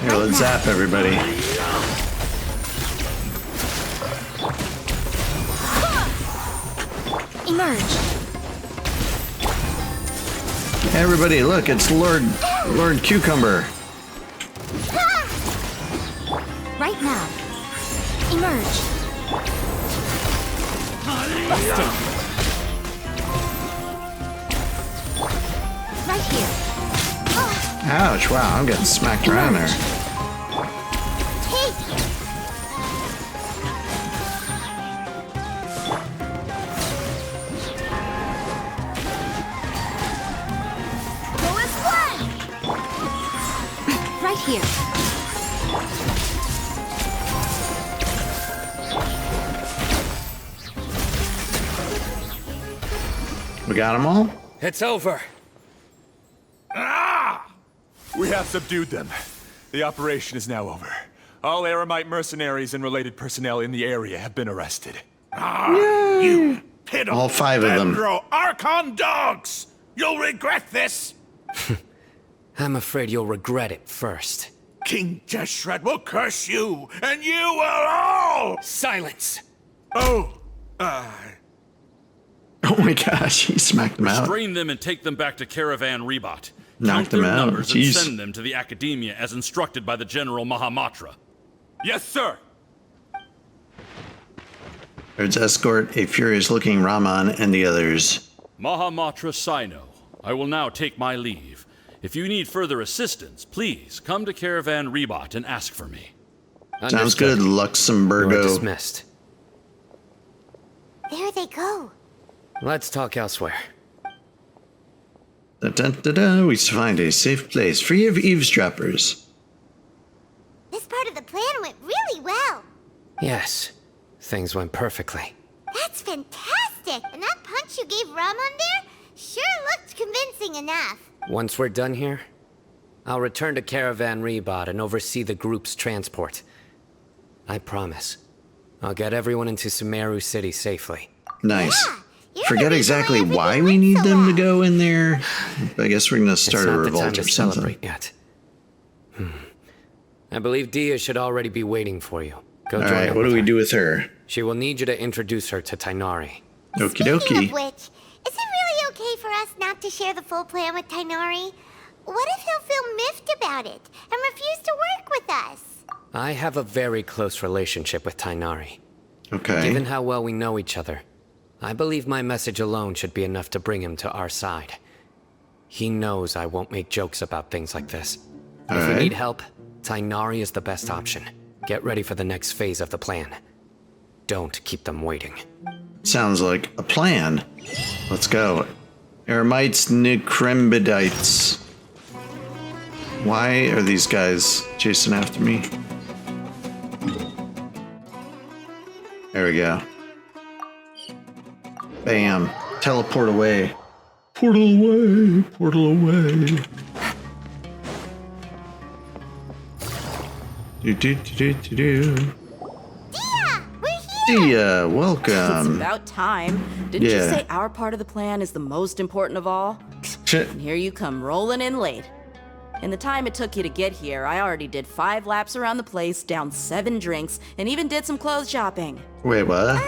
Here, let's zap everybody. Emerge. Everybody, look, it's Lord Cucumber. Right now. Emerge. Busted. Right here. Ouch, wow, I'm getting smacked around there. Take. Go as one. Right here. We got them all? It's over. We have subdued them. The operation is now over. All Eremite mercenaries and related personnel in the area have been arrested. You pitiful All 5 of them. Vendro Archon dogs! You'll regret this! I'm afraid you'll regret it first. King Deshret will curse you, and you will all! Silence! Oh, Oh my gosh, he smacked them out. Restrain them and take them back to Caravan Rebot. Knock Count them their out, numbers jeez. and send them to the Academia as instructed by the General Mahamatra. Yes, sir! Let's escort a furious-looking Rahman and the others. Mahamatra Cyno, I will now take my leave. If you need further assistance, please come to Caravan Rebot and ask for me. Sounds Understood. good, You're Luxembourgo. dismissed. There they go. Let's talk elsewhere. Da-da-da-da, we find a safe place, free of eavesdroppers. This part of the plan went really well. Yes, things went perfectly. That's fantastic. And that punch you gave Ramon there sure looked convincing enough. Once we're done here, I'll return to Caravan Rebot and oversee the group's transport. I promise, I'll get everyone into Sumeru City safely. Nice. Yeah, Forget exactly why we need them to go in there. I guess we're gonna start a revolt or something. Celebrate yet. I believe Deyha should already be waiting for you. Go join her. Alright, what do we do with her? She will need you to introduce her to Tighnari. Okie Speaking dokie. of which, is it really okay for us not to share the full plan with Tighnari? What if he'll feel miffed about it and refuse to work with us? I have a very close relationship with Tighnari. Okay. Given how well we know each other, I believe my message alone should be enough to bring him to our side. He knows I won't make jokes about things like this. If you need help, Tighnari is the best option. Get ready for the next phase of the plan. Don't keep them waiting. Sounds like a plan. Let's go. Eremites, Necrembidites. Why are these guys chasing after me? There we go. Bam. Teleport away. Portal away. Portal away. Do. Yeah, we're here! Deyha, welcome. It's about time. Didn't you say our part of the plan is the most important of all? Shit. And here you come rolling in late. In the time it took you to get here, I already did 5 laps around the place, downed 7 drinks, and even did some clothes shopping. Wait, what?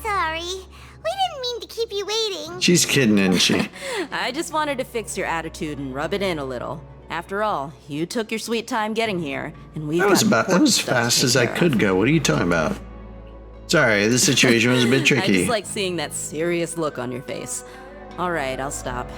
Sorry. We didn't mean to keep you waiting. She's kidding, isn't she? I just wanted to fix your attitude and rub it in a little. After all, you took your sweet time getting here, and we've got That was fast as I could go. What are you talking about? Sorry, the situation was a bit I tricky. just like seeing that serious look on your face. All right, I'll stop.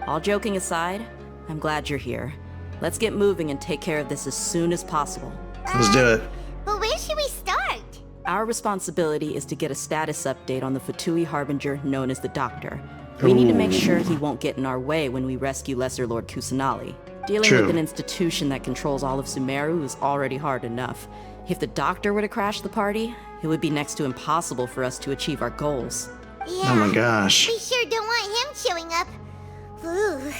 All joking aside, I'm glad you're here. Let's get moving and take care of this as soon as possible. Let's do it. But where should we start? Our responsibility is to get a status update on the Fatui Harbinger known as the Doctor. We need to make sure he won't get in our way when we rescue Lesser Lord Kusanali. Dealing with an institution that controls all of Sumeru is already hard enough. If the Doctor were to crash the party, it would be next to impossible for us to achieve our goals. Yeah, Oh my gosh. we sure don't want him showing up. Ooh,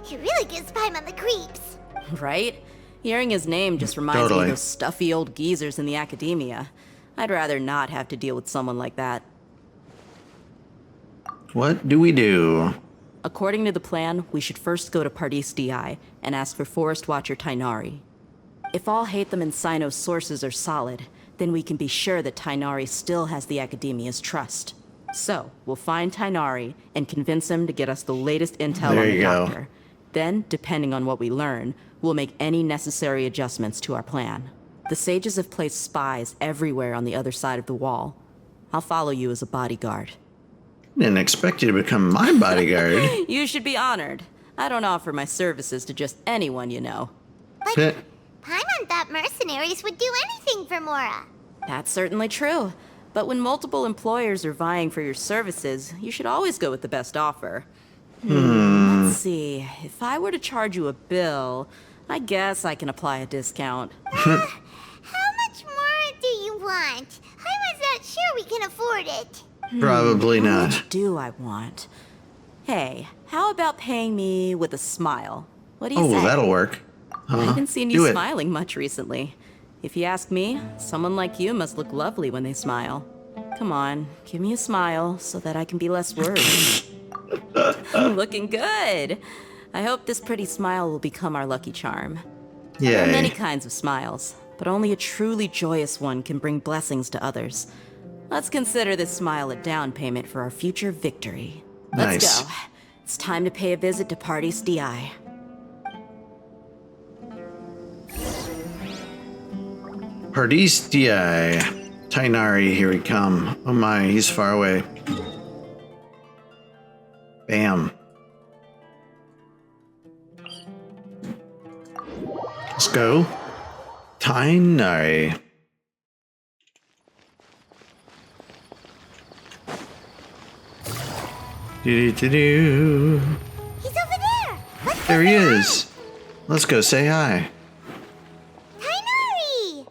he really gives Paimon the creeps. Right? Hearing his name just reminds me Totally. of those stuffy old geezers in the academia. I'd rather not have to deal with someone like that. What do we do? According to the plan, we should first go to Pardis Di and ask for Forest Watcher Tighnari. If Alhaitham and Cyno's sources are solid, then we can be sure that Tighnari still has the Academia's trust. So, we'll find Tighnari and convince him to get us the latest intel There on the you go. Doctor. Then, depending on what we learn, we'll make any necessary adjustments to our plan. The sages have placed spies everywhere on the other side of the wall. I'll follow you as a bodyguard. Didn't expect you to become my bodyguard. You should be honored. I don't offer my services to just anyone you know. Heh. Paimon thought mercenaries would do anything for Mora. That's certainly true. But when multiple employers are vying for your services, you should always go with the best offer. Let's see. If I were to charge you a bill, I guess I can apply a discount. How much more do you want? I was not sure we can afford it. Probably How not. much do I want? Hey, how about paying me with a smile? What do you Oh, say? that'll work. I haven't seen do you it. smiling much recently. If you ask me, someone like you must look lovely when they smile. Come on, give me a smile so that I can be less worried. I'm looking good. I hope this pretty smile will become our lucky charm. There are many Yay. kinds of smiles, but only a truly joyous one can bring blessings to others. Let's consider this smile a down payment for our future victory. Let's Nice. go. It's time to pay a visit to Pardis Di. Pardis Di. Tighnari, here we come. Oh my, he's far away. Bam. Let's go. Tighnari. Do-do-do-do. He's over there. Let's There go he say is. Let's go say hi. hi. Tighnari!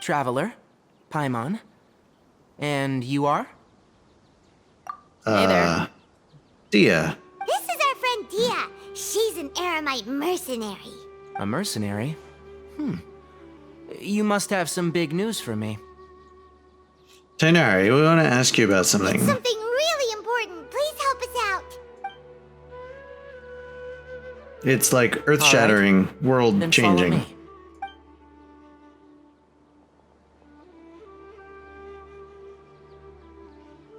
Traveler, Paimon, and you are? Hey there. Deyha. This is our friend Deyha. She's an Eremite mercenary. A mercenary? You must have some big news for me. Tainari, we want to ask you about something. It's something really important. Please help us out. It's like earth-shattering, Then world-changing. follow me.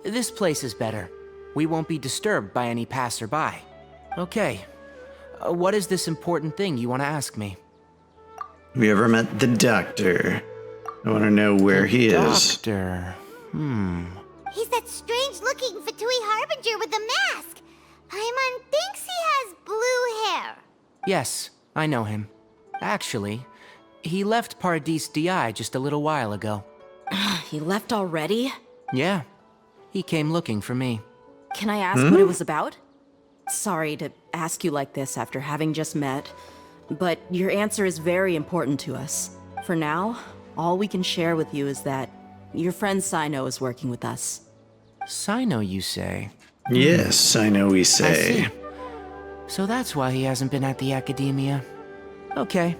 This place is better. We won't be disturbed by any passerby. Okay. What is this important thing you want to ask me? Have you ever met the Doctor? I want to know where he is. Doctor. He's that strange-looking Fatui Harbinger with the mask. Paimon thinks he has blue hair. Yes, I know him. Actually, he left Paradis Di just a little while ago. He left already? Yeah. He came looking for me. Can I ask what it was about? Sorry to ask you like this after having just met, but your answer is very important to us. For now, all we can share with you is that your friend Cyno is working with us. Cyno, you say? Yes, I know we I say. see. So that's why he hasn't been at the Academia. Okay.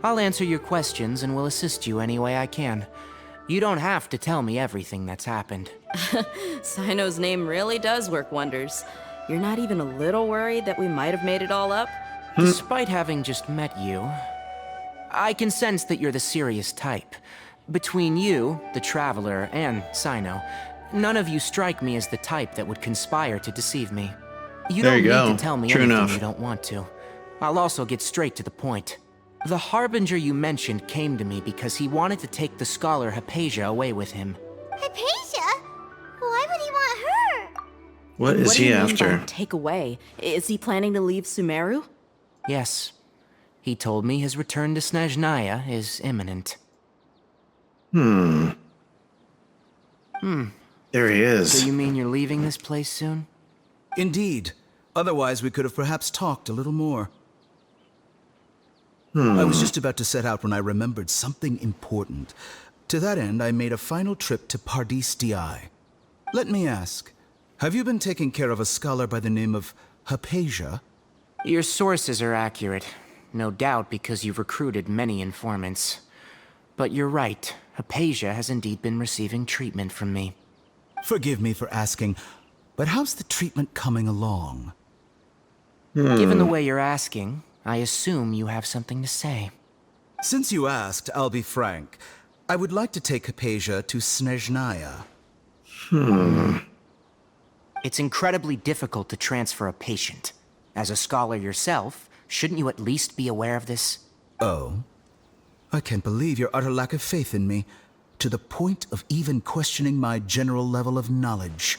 I'll answer your questions and will assist you any way I can. You don't have to tell me everything that's happened. Cyno's name really does work wonders. You're not even a little worried that we might have made it all up? Despite having just met you, I can sense that you're the serious type. Between you, the Traveler, and Cyno, none of you strike me as the type that would conspire to deceive me. You There don't you need go. to tell me True anything enough. you don't want to. I'll also get straight to the point. The Harbinger you mentioned came to me because he wanted to take the scholar Hypatia away with him. Hypatia? Why would he want her? What is What do he you mean after? by take away? Is he planning to leave Sumeru? Yes. He told me his return to Snezhnaya is imminent. There he is. So you mean you're leaving this place soon? Indeed. Otherwise, we could have perhaps talked a little more. I was just about to set out when I remembered something important. To that end, I made a final trip to Paradis Di. Let me ask, have you been taking care of a scholar by the name of Hypatia? Your sources are accurate. No doubt because you've recruited many informants. But you're right, Hypatia has indeed been receiving treatment from me. Forgive me for asking, but how's the treatment coming along? Given the way you're asking, I assume you have something to say. Since you asked, I'll be frank. I would like to take Hypatia to Snezhnaya. It's incredibly difficult to transfer a patient. As a scholar yourself, shouldn't you at least be aware of this? Oh? I can't believe your utter lack of faith in me, to the point of even questioning my general level of knowledge.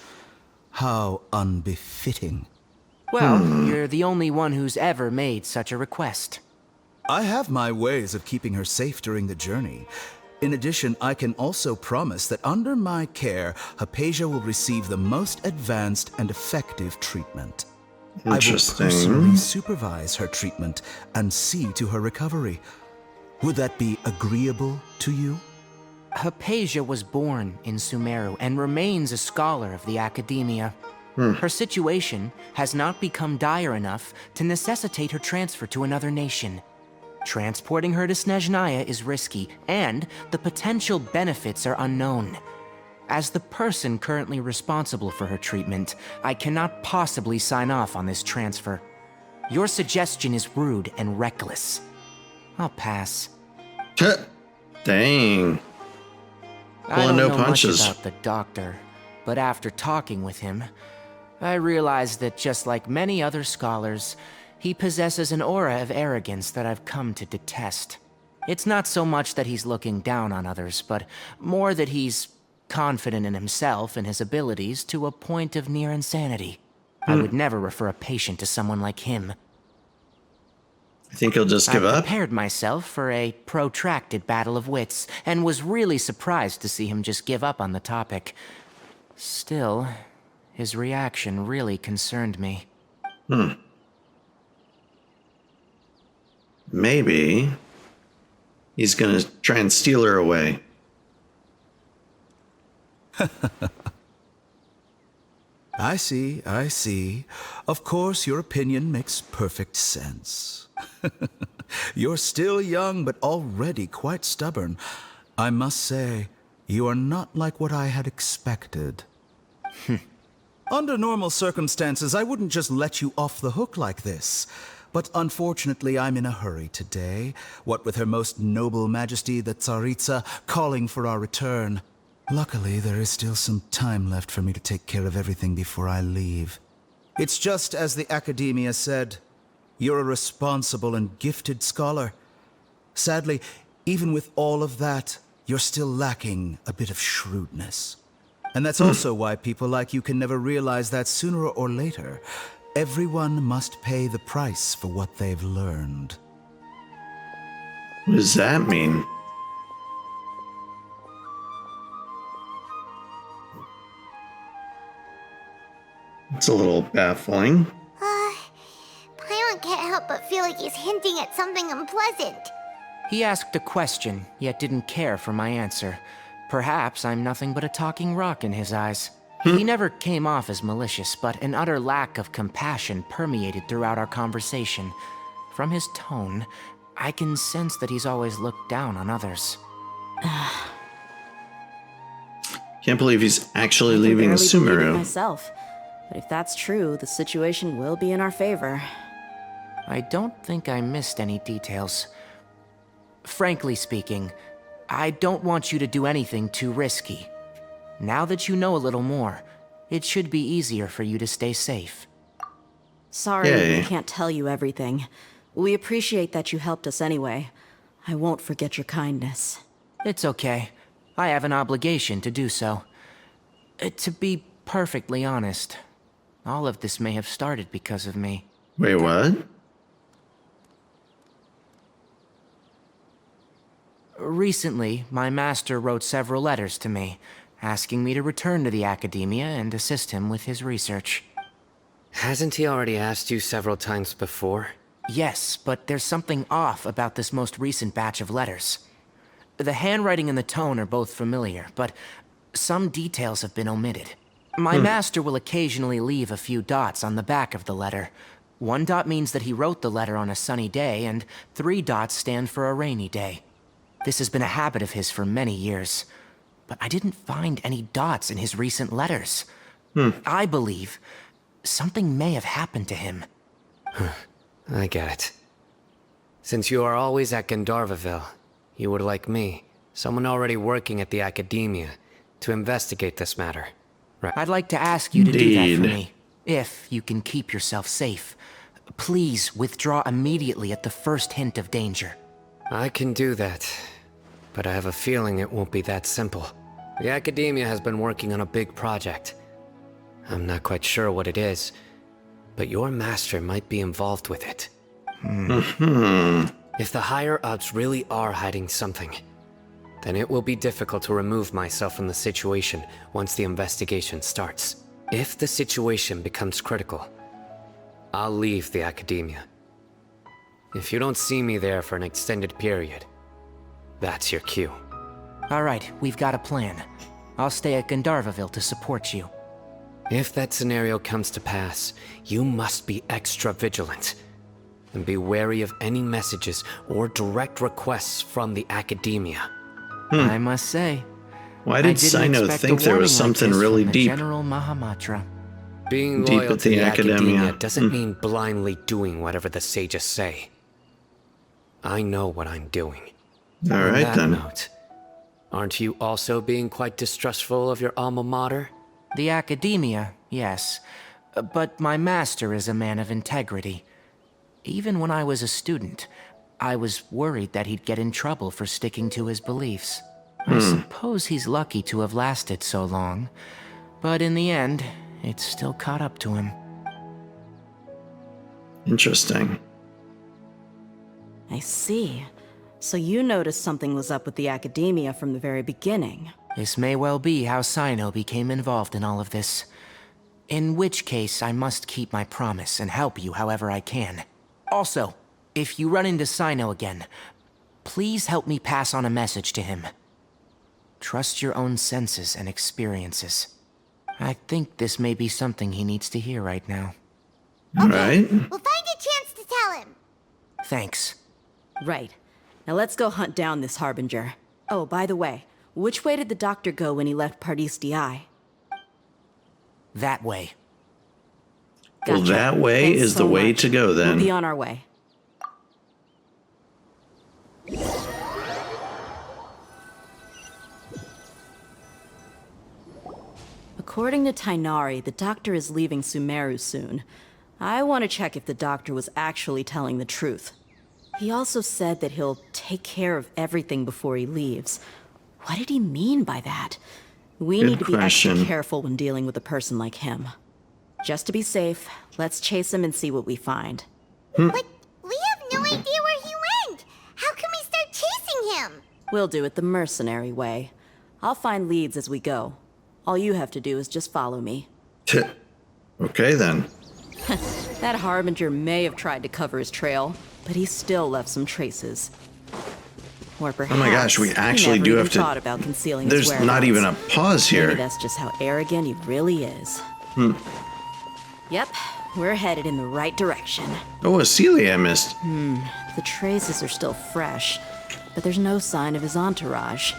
How unbefitting. Well, you're the only one who's ever made such a request. I have my ways of keeping her safe during the journey. In addition, I can also promise that under my care, Hypatia will receive the most advanced and effective treatment. I will personally supervise her treatment and see to her recovery. Would that be agreeable to you? Hypatia was born in Sumeru and remains a scholar of the Academia. Her situation has not become dire enough to necessitate her transfer to another nation. Transporting her to Snezhnaya is risky, and the potential benefits are unknown. As the person currently responsible for her treatment, I cannot possibly sign off on this transfer. Your suggestion is rude and reckless. I'll pass. Dang. I don't no know punches. much about the doctor, but after talking with him, I realized that just like many other scholars, he possesses an aura of arrogance that I've come to detest. It's not so much that he's looking down on others, but more that he's confident in himself and his abilities to a point of near insanity. I would never refer a patient to someone like him. I think he'll just give I up. prepared myself for a protracted battle of wits, and was really surprised to see him just give up on the topic. Still, his reaction really concerned me. Maybe he's gonna try and steal her away. I see, I see. Of course, your opinion makes perfect sense. You're still young, but already quite stubborn. I must say, You are not like what I had expected. Under normal circumstances, I wouldn't just let you off the hook like this. But unfortunately, I'm in a hurry today, what with Her Most Noble Majesty the Tsaritsa calling for our return. Luckily, there is still some time left for me to take care of everything before I leave. It's just as the Academia said, you're a responsible and gifted scholar. Sadly, even with all of that, you're still lacking a bit of shrewdness. And that's also why people like you can never realize that sooner or later, everyone must pay the price for what they've learned. What does that mean? It's a little baffling. Paimon can't help but feel like he's hinting at something unpleasant. He asked a question, yet didn't care for my answer. Perhaps I'm nothing but a talking rock in his eyes. He never came off as malicious, but an utter lack of compassion permeated throughout our conversation. From his tone, I can sense that he's always looked down on others. Can't believe he's actually leaving Sumeru. Myself. But if that's true, the situation will be in our favor. I don't think I missed any details. Frankly speaking, I don't want you to do anything too risky. Now that you know a little more, it should be easier for you to stay safe. Sorry, I can't tell you everything. We appreciate that you helped us anyway. I won't forget your kindness. It's okay. I have an obligation to do so. To be perfectly honest, all of this may have started because of me. Wait, what? Recently, my master wrote several letters to me, asking me to return to the Academia and assist him with his research. Hasn't he already asked you several times before? Yes, but there's something off about this most recent batch of letters. The handwriting and the tone are both familiar, but some details have been omitted. My master will occasionally leave a few dots on the back of the letter. 1 dot means that he wrote the letter on a sunny day, and 3 dots stand for a rainy day. This has been a habit of his for many years, but I didn't find any dots in his recent letters. I believe something may have happened to him. I get it. Since you are always at Gandharvaville, you would like me, someone already working at the Academia, to investigate this matter. Right. I'd like to ask you to do that for me, if you can keep yourself safe. Please withdraw immediately at the first hint of danger. I can do that, but I have a feeling it won't be that simple. The Academia has been working on a big project. I'm not quite sure what it is, but your master might be involved with it. If the higher-ups really are hiding something, then it will be difficult to remove myself from the situation once the investigation starts. If the situation becomes critical, I'll leave the Academia. If you don't see me there for an extended period, that's your cue. All right, we've got a plan. I'll stay at Gandharvaville to support you. If that scenario comes to pass, you must be extra vigilant. And be wary of any messages or direct requests from the Academia. I must say, why did Cyno think there was something really deep? General Mahamatra. Being Deep loyal at to the the Academia. Academia doesn't mean blindly doing whatever the sages say. I know what I'm doing. All right, On that then. note, aren't you also being quite distrustful of your alma mater? The Academia, yes. But my master is a man of integrity. Even when I was a student, I was worried that he'd get in trouble for sticking to his beliefs. I suppose he's lucky to have lasted so long. But in the end, it's still caught up to him. Interesting. I see. So you noticed something was up with the Academia from the very beginning. This may well be how Cyno became involved in all of this. In which case, I must keep my promise and help you however I can. Also, if you run into Cyno again, please help me pass on a message to him. Trust your own senses and experiences. I think this may be something he needs to hear right now. All right. We'll find a chance to tell him. Thanks. Right. Now let's go hunt down this Harbinger. Oh, by the way, Which way did the doctor go when he left Pardis Di? That way. Well, Gotcha. that way Thanks is so the way much. to go then. We'll be on our way. According to Tainari, the doctor is leaving Sumeru soon. I want to check if the doctor was actually telling the truth. He also said that he'll take care of everything before he leaves. What did he mean by that? We need to be extra careful when dealing with a person like him. Just to be safe, let's chase him and see what we find. But we have no idea where he went! How can we start chasing him? We'll do it the mercenary way. I'll find leads as we go. All you have to do is just follow me. Okay then. That Harbinger may have tried to cover his trail, but he still left some traces. Or perhaps, oh my gosh, we actually he do never have to. thought about concealing his There's whereabouts. not even a pause here. Maybe that's just how arrogant he really is. Yep, we're headed in the right direction. Oh, a Celia I missed. The traces are still fresh, but there's no sign of his entourage.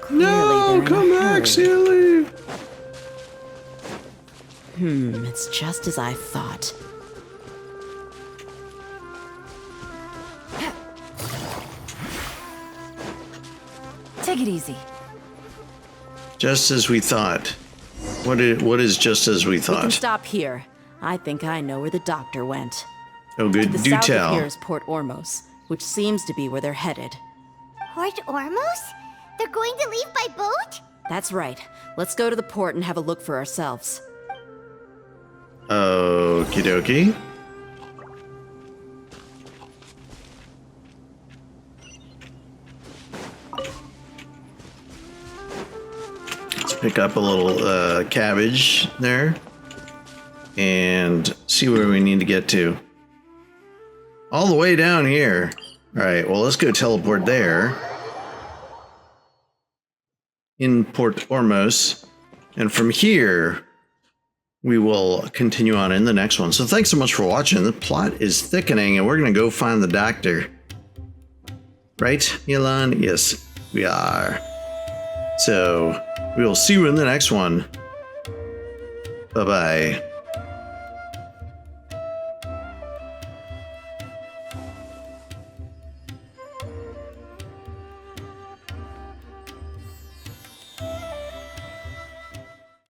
Clearly No, they're in come a back, hurry. Celia. It's just as I thought. Take it easy. Just as we thought. What is just as we We can thought? stop here. I think I know where the doctor went. Oh, good. The Do south tell. of here is Port Ormos, which seems to be where they're headed. Port Ormos? They're going to leave by boat? That's right. Let's go to the port and have a look for ourselves. Okie dokie. Let's pick up a little cabbage there and see where we need to get to. All the way down here. All right, well, let's go teleport there. In Port Ormos. And from here, we will continue on in the next one. So thanks so much for watching. The plot is thickening, and we're going to go find the doctor. Right, Elon? Yes, we are. So we will see you in the next one. Bye-bye.